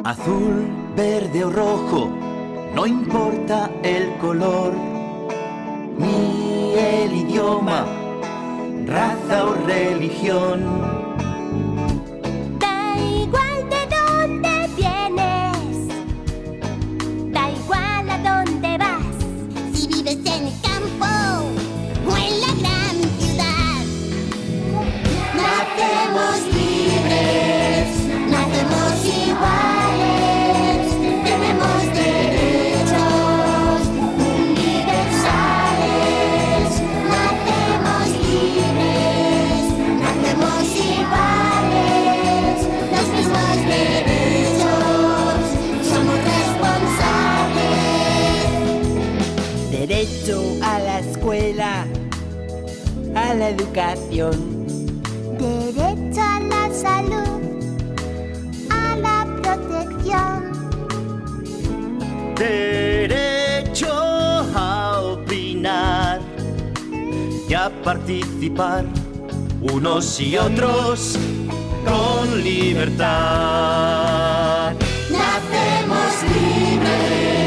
Azul, verde o rojo, no importa el color, ni el idioma, raza o religión. Da igual de dónde vienes, da igual a dónde vas. Si vives en el campo o en la gran ciudad, nacemos libres, nacemos iguales, tenemos derechos universales. Nacemos libres, nacemos iguales, los mismos derechos, somos responsables. Derecho a la escuela, a la educación. Derecho a la salud, a la protección. Derecho a opinar y a participar, unos y otros con libertad. Nacemos libres.